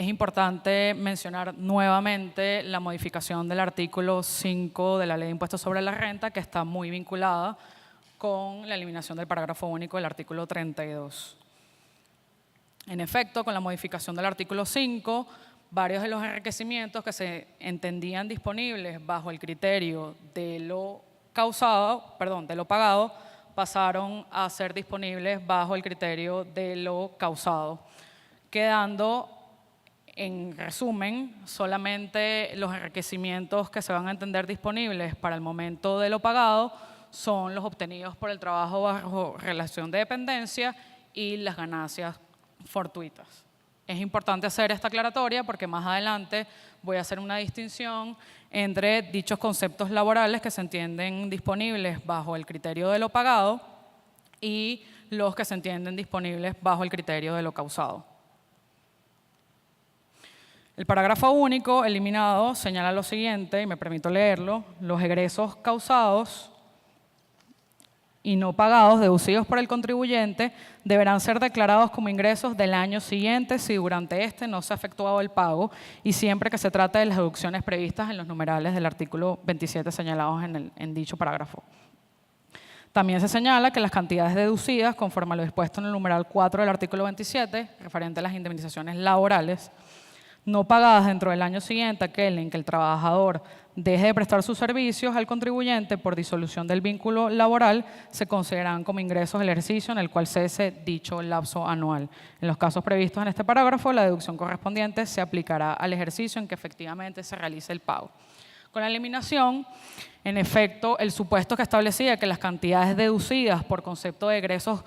Es importante mencionar nuevamente la modificación del artículo 5 de la Ley de Impuestos sobre la Renta, que está muy vinculada con la eliminación del parágrafo único del artículo 32. En efecto, con la modificación del artículo 5, varios de los enriquecimientos que se entendían disponibles bajo el criterio de lo pagado, pasaron a ser disponibles bajo el criterio de lo causado, quedando, en resumen, solamente los enriquecimientos que se van a entender disponibles para el momento de lo pagado son los obtenidos por el trabajo bajo relación de dependencia y las ganancias fortuitas. Es importante hacer esta aclaratoria porque más adelante voy a hacer una distinción entre dichos conceptos laborales que se entienden disponibles bajo el criterio de lo pagado y los que se entienden disponibles bajo el criterio de lo causado. El parágrafo único eliminado señala lo siguiente, y me permito leerlo: los egresos causados y no pagados deducidos por el contribuyente deberán ser declarados como ingresos del año siguiente si durante este no se ha efectuado el pago y siempre que se trate de las deducciones previstas en los numerales del artículo 27 señalados en dicho parágrafo. También se señala que las cantidades deducidas, conforme a lo dispuesto en el numeral 4 del artículo 27, referente a las indemnizaciones laborales, no pagadas dentro del año siguiente aquel en que el trabajador deje de prestar sus servicios al contribuyente por disolución del vínculo laboral, se consideran como ingresos del ejercicio en el cual cese dicho lapso anual. En los casos previstos en este parágrafo, la deducción correspondiente se aplicará al ejercicio en que efectivamente se realice el pago. Con la eliminación, en efecto, el supuesto que establecía que las cantidades deducidas por concepto de egresos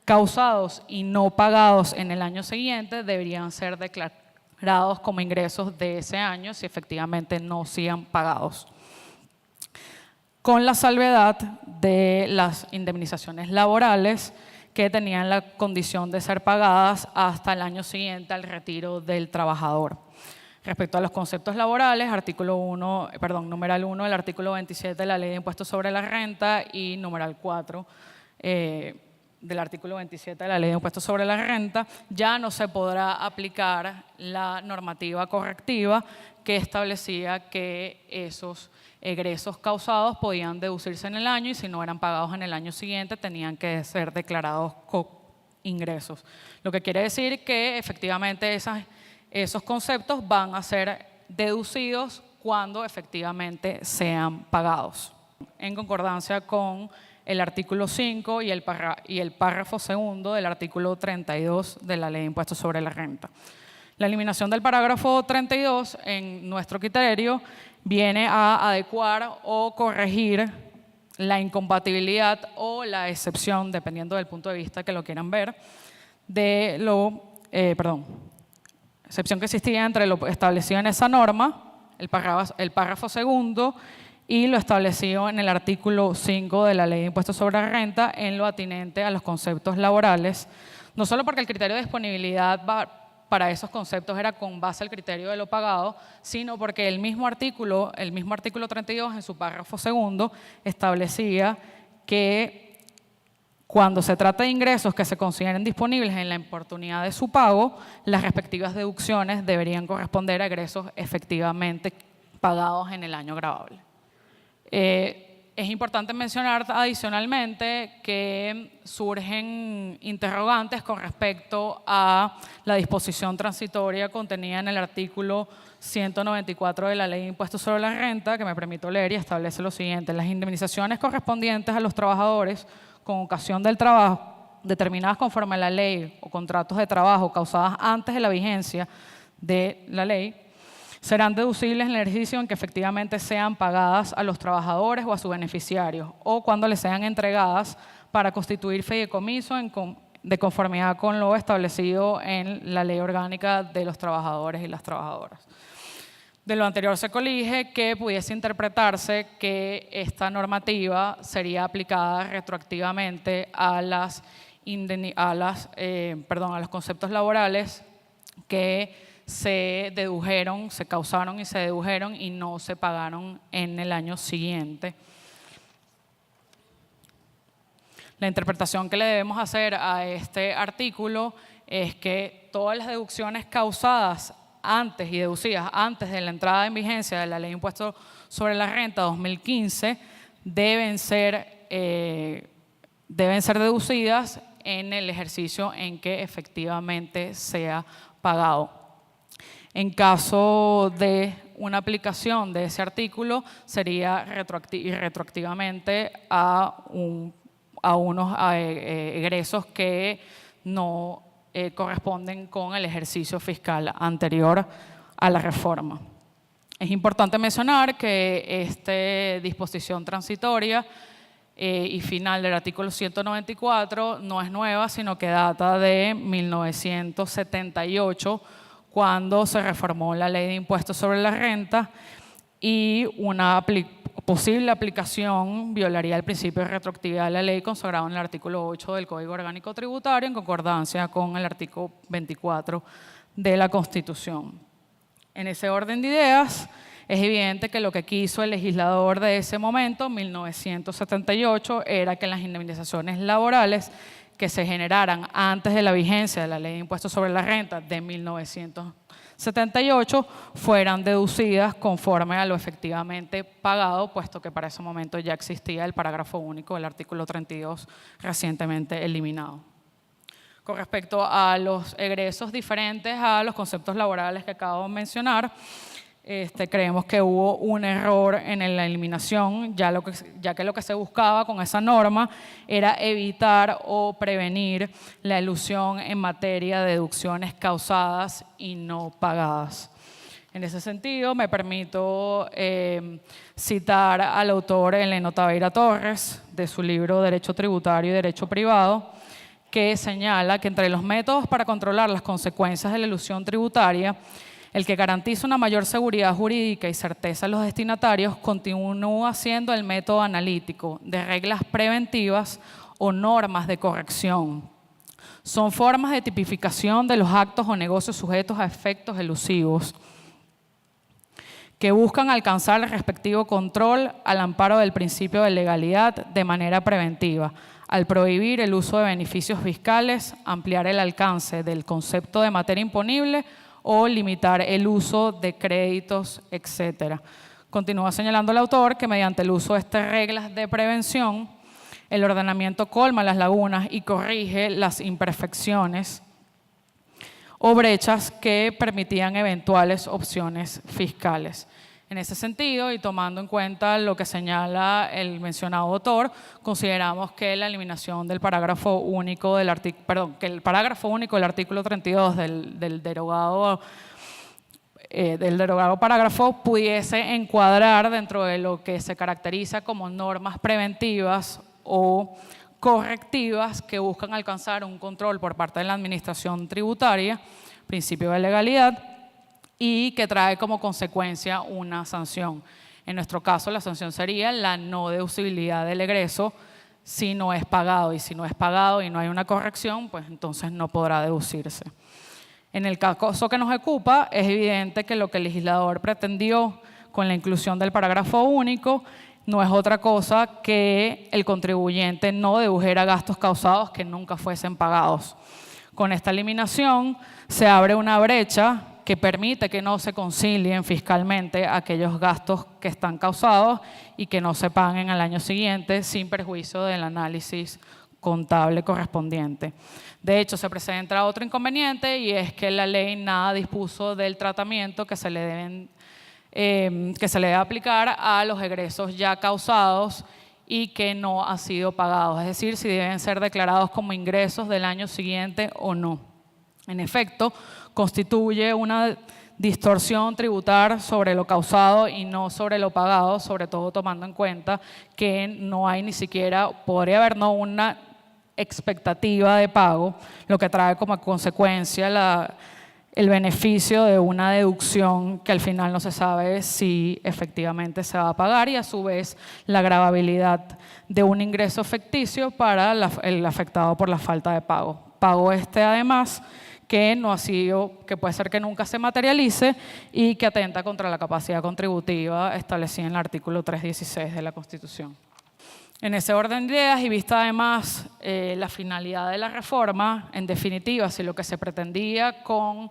causados y no pagados en el año siguiente deberían ser declarados como ingresos de ese año si efectivamente no sigan pagados, con la salvedad de las indemnizaciones laborales que tenían la condición de ser pagadas hasta el año siguiente al retiro del trabajador. Respecto a los conceptos laborales, numeral 1 del artículo 27 de la Ley de Impuestos sobre la Renta y numeral 4 del artículo 27 de la Ley de Impuestos sobre la Renta, ya no se podrá aplicar la normativa correctiva que establecía que esos egresos causados podían deducirse en el año y si no eran pagados en el año siguiente tenían que ser declarados como ingresos. Lo que quiere decir que efectivamente esos conceptos van a ser deducidos cuando efectivamente sean pagados, en concordancia con el artículo 5 y el párrafo segundo del artículo 32 de la Ley de Impuestos sobre la Renta. La eliminación del parágrafo 32, en nuestro criterio, viene a adecuar o corregir la incompatibilidad o la excepción, dependiendo del punto de vista que lo quieran ver, excepción que existía entre lo establecido en esa norma, el párrafo segundo, y lo establecido en el artículo 5 de la Ley de Impuestos sobre la Renta en lo atinente a los conceptos laborales, no solo porque el criterio de disponibilidad para esos conceptos era con base al criterio de lo pagado, sino porque el mismo artículo 32 en su párrafo segundo establecía que cuando se trata de ingresos que se consideren disponibles en la oportunidad de su pago, las respectivas deducciones deberían corresponder a egresos efectivamente pagados en el año gravable. Es importante mencionar adicionalmente que surgen interrogantes con respecto a la disposición transitoria contenida en el artículo 194 de la Ley de Impuestos sobre la Renta, que me permito leer y establece lo siguiente: las indemnizaciones correspondientes a los trabajadores con ocasión del trabajo, determinadas conforme a la ley o contratos de trabajo causadas antes de la vigencia de la ley, serán deducibles en el ejercicio en que efectivamente sean pagadas a los trabajadores o a sus beneficiarios o cuando les sean entregadas para constituir fideicomiso de conformidad con lo establecido en la Ley Orgánica de los Trabajadores y las Trabajadoras. De lo anterior se colige que pudiese interpretarse que esta normativa sería aplicada retroactivamente a los conceptos laborales que se causaron y se dedujeron y no se pagaron en el año siguiente. La interpretación que le debemos hacer a este artículo es que todas las deducciones causadas antes y deducidas antes de la entrada en vigencia de la Ley de Impuesto sobre la Renta 2015 deben ser deducidas en el ejercicio en que efectivamente sea pagado. En caso de una aplicación de ese artículo, sería retroactivamente a unos egresos que no corresponden con el ejercicio fiscal anterior a la reforma. Es importante mencionar que esta disposición transitoria y final del artículo 194 no es nueva, sino que data de 1978, cuando se reformó la Ley de Impuestos sobre la Renta y una posible aplicación violaría el principio de retroactividad de la ley consagrado en el artículo 8 del Código Orgánico Tributario en concordancia con el artículo 24 de la Constitución. En ese orden de ideas, es evidente que lo que quiso el legislador de ese momento, 1978, era que las indemnizaciones laborales que se generaran antes de la vigencia de la Ley de Impuestos sobre la Renta de 1978 fueran deducidas conforme a lo efectivamente pagado, puesto que para ese momento ya existía el parágrafo único del artículo 32 recientemente eliminado. Con respecto a los egresos diferentes a los conceptos laborales que acabo de mencionar, creemos que hubo un error en la eliminación, ya que lo que se buscaba con esa norma era evitar o prevenir la elusión en materia de deducciones causadas y no pagadas. En ese sentido, me permito citar al autor Eleno Taveira Torres, de su libro Derecho Tributario y Derecho Privado, que señala que entre los métodos para controlar las consecuencias de la elusión tributaria, el que garantiza una mayor seguridad jurídica y certeza a los destinatarios continúa siendo el método analítico de reglas preventivas o normas de corrección. Son formas de tipificación de los actos o negocios sujetos a efectos elusivos que buscan alcanzar el respectivo control al amparo del principio de legalidad de manera preventiva, al prohibir el uso de beneficios fiscales, ampliar el alcance del concepto de materia imponible o limitar el uso de créditos, etc. Continúa señalando el autor que mediante el uso de estas reglas de prevención, el ordenamiento colma las lagunas y corrige las imperfecciones o brechas que permitían eventuales opciones fiscales. En ese sentido, y tomando en cuenta lo que señala el mencionado autor, consideramos que la eliminación del parágrafo único del artículo, que el parágrafo único del artículo 32 del derogado parágrafo pudiese encuadrar dentro de lo que se caracteriza como normas preventivas o correctivas que buscan alcanzar un control por parte de la administración tributaria, principio de legalidad, y que trae como consecuencia una sanción. En nuestro caso, la sanción sería la no deducibilidad del egreso si no es pagado, y si no es pagado y no hay una corrección, pues entonces no podrá deducirse. En el caso que nos ocupa, es evidente que lo que el legislador pretendió con la inclusión del parágrafo único no es otra cosa que el contribuyente no dedujera gastos causados que nunca fuesen pagados. Con esta eliminación se abre una brecha que permite que no se concilien fiscalmente aquellos gastos que están causados y que no se paguen al año siguiente sin perjuicio del análisis contable correspondiente. De hecho, se presenta otro inconveniente y es que la ley nada dispuso del tratamiento que se le debe aplicar a los egresos ya causados y que no han sido pagados, es decir, si deben ser declarados como ingresos del año siguiente o no. En efecto, constituye una distorsión tributar sobre lo causado y no sobre lo pagado, sobre todo tomando en cuenta que no hay ni siquiera, podría haber una expectativa de pago, lo que trae como consecuencia el beneficio de una deducción que al final no se sabe si efectivamente se va a pagar, y a su vez la gravabilidad de un ingreso ficticio para el afectado por la falta de pago. Pago además que no ha sido, que puede ser que nunca se materialice y que atenta contra la capacidad contributiva establecida en el artículo 316 de la Constitución. En ese orden de ideas y vista además la finalidad de la reforma, en definitiva, si lo que se pretendía con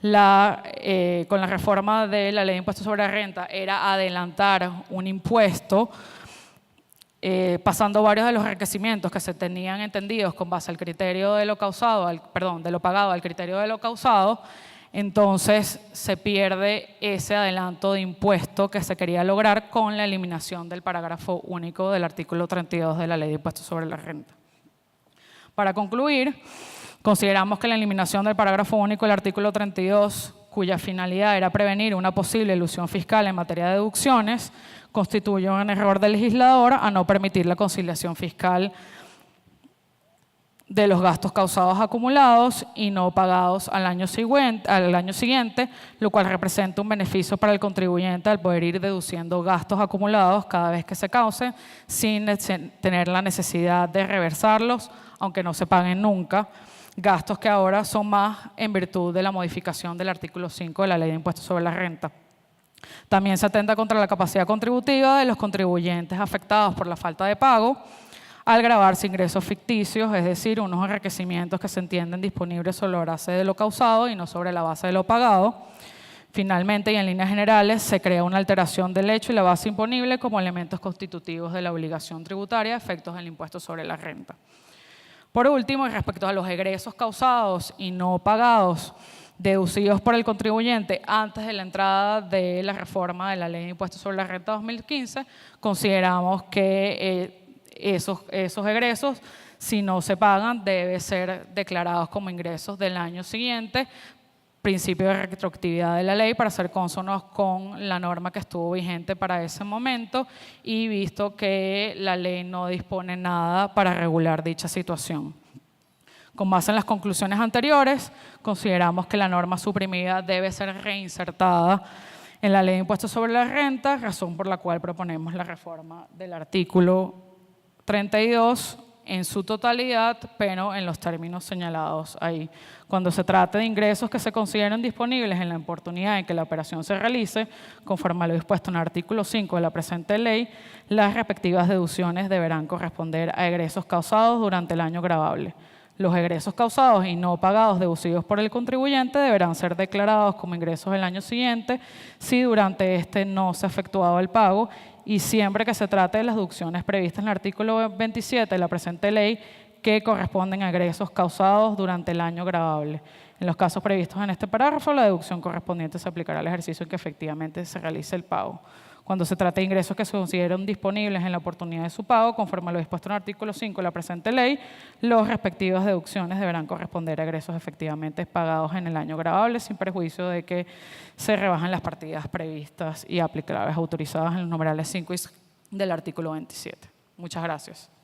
con la reforma de la ley de impuestos sobre la renta era adelantar un impuesto, pasando varios de los enriquecimientos que se tenían entendidos con base al criterio de lo causado, de lo pagado al criterio de lo causado. Entonces se pierde ese adelanto de impuesto que se quería lograr con la eliminación del parágrafo único del artículo 32 de la Ley de Impuestos sobre la Renta. Para concluir, consideramos que la eliminación del parágrafo único del artículo 32, cuya finalidad era prevenir una posible elusión fiscal en materia de deducciones, constituye un error del legislador a no permitir la conciliación fiscal de los gastos causados acumulados y no pagados al año siguiente, lo cual representa un beneficio para el contribuyente al poder ir deduciendo gastos acumulados cada vez que se cause sin tener la necesidad de reversarlos, aunque no se paguen nunca, gastos que ahora son más en virtud de la modificación del artículo 5 de la Ley de Impuestos sobre la Renta. También se atenta contra la capacidad contributiva de los contribuyentes afectados por la falta de pago, al gravarse ingresos ficticios, es decir, unos enriquecimientos que se entienden disponibles sobre la base de lo causado y no sobre la base de lo pagado. Finalmente, y en líneas generales, se crea una alteración del hecho y la base imponible como elementos constitutivos de la obligación tributaria a efectos del impuesto sobre la renta. Por último, y respecto a los egresos causados y no pagados, deducidos por el contribuyente antes de la entrada de la reforma de la Ley de Impuestos sobre la Renta 2015, consideramos que esos egresos, si no se pagan, deben ser declarados como ingresos del año siguiente, principio de retroactividad de la ley para ser cónsonos con la norma que estuvo vigente para ese momento y visto que la ley no dispone nada para regular dicha situación. Con base en las conclusiones anteriores, consideramos que la norma suprimida debe ser reinsertada en la Ley de Impuestos sobre la Renta, razón por la cual proponemos la reforma del artículo 32 en su totalidad, pero en los términos señalados ahí. Cuando se trate de ingresos que se consideren disponibles en la oportunidad en que la operación se realice, conforme a lo dispuesto en el artículo 5 de la presente ley, las respectivas deducciones deberán corresponder a egresos causados durante el año gravable. Los egresos causados y no pagados deducidos por el contribuyente deberán ser declarados como ingresos del año siguiente si durante este no se ha efectuado el pago y siempre que se trate de las deducciones previstas en el artículo 27 de la presente ley que corresponden a egresos causados durante el año gravable. En los casos previstos en este parágrafo, la deducción correspondiente se aplicará al ejercicio en que efectivamente se realice el pago. Cuando se trate de ingresos que se consideren disponibles en la oportunidad de su pago, conforme a lo dispuesto en el artículo 5 de la presente ley, las respectivas deducciones deberán corresponder a egresos efectivamente pagados en el año gravable, sin perjuicio de que se rebajen las partidas previstas y aplicables autorizadas en los numerales 5 del artículo 27. Muchas gracias.